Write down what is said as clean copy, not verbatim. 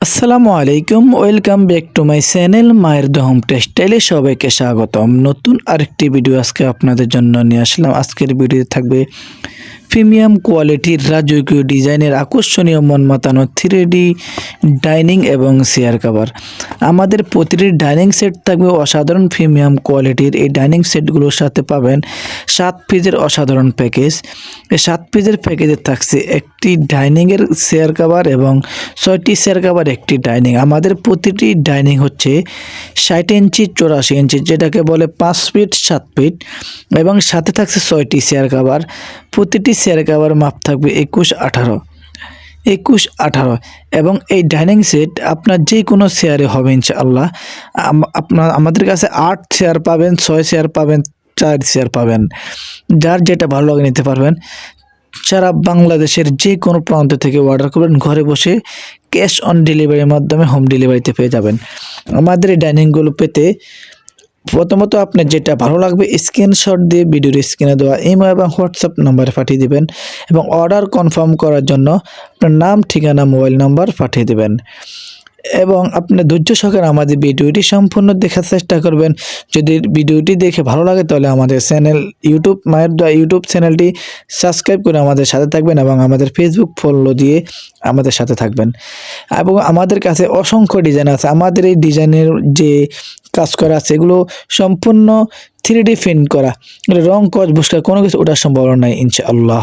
আসসালামু আলাইকুম, welcome back to my channel মায়ের দ্য হোম টেক্সটাইলে সবাইকে স্বাগতম। নতুন আরেকটি ভিডিও আজকে আপনাদের জন্য নিয়ে আসলাম। আজকের ভিডিও থাকবে প্রিমিয়াম কোয়ালিটির রাজকীয় ডিজাইনের আকর্ষণীয় মন মাতানো 3D ডাইনিং এবং চেয়ার কভার। আমাদের প্রতিটি ডাইনিং সেট থাকবে অসাধারণ প্রিমিয়াম কোয়ালিটির। এই ডাইনিং সেটগুলোর সাথে পাবেন 7 পিসের অসাধারণ প্যাকেজ। এই 7 পিসের প্যাকেজে থাকছে একটি ডাইনিংয়ের চেয়ার কভার এবং 6টি চেয়ার কভার, একটি ডাইনিং। আমাদের প্রতিটি ডাইনিং হচ্ছে 60 ইঞ্চি 84 ইঞ্চি, যেটাকে বলে 5 ফিট 7 ফিট, এবং সাথে থাকছে 6টি চেয়ার কভার। প্রতিটি চেয়ার কভার মাপ থাকবে 21-18 এবং এই ডাইনিং সেট আপনার যে কোনো চেয়ারে হবে ইনশাআল্লাহ। আমাদের কাছে 8 চেয়ার পাবেন, 6 চেয়ার পাবেন, 4 চেয়ার পাবেন। যার যেটা ভালো লাগে নিতে পারবেন। সারা বাংলাদেশের যে কোনো প্রান্ত থেকে অর্ডার করবেন, ঘরে বসে ক্যাশ অন ডেলিভারির মাধ্যমে হোম ডেলিভারিতে পেয়ে যাবেন। আমাদের এই ডাইনিংগুলো পেতে প্রথমত আপনার যেটা ভালো লাগবে স্ক্রিনশট দিয়ে ভিডিওর স্ক্রিনে দেওয়া ইমো এবং হোয়াটসঅ্যাপ নাম্বারে পাঠিয়ে দিবেন এবং অর্ডার কনফার্ম করার জন্য আপনার নাম, ঠিকানা, মোবাইল নাম্বার পাঠিয়ে দেবেন। এবং আপনি ধৈর্য সহকারে আমাদের ভিডিওটি সম্পূর্ণ দেখার চেষ্টা করবেন। যদি ভিডিওটি দেখে ভালো লাগে তাহলে আমাদের চ্যানেল মায়ের দোয়া ইউটিউব চ্যানেলটি সাবস্ক্রাইব করে আমাদের সাথে থাকবেন এবং আমাদের ফেসবুক ফলো দিয়ে আমাদের সাথে থাকবেন। এবং আমাদের কাছে অসংখ্য ডিজাইন আছে। আমাদের এই ডিজাইনের যে কাজ করা আছে এগুলো সম্পূর্ণ 3D প্রিন্ট করা, রং কস বুসকা কোনো কিছু ওঠার সম্ভাবনা নাই ইনশাআল্লাহ।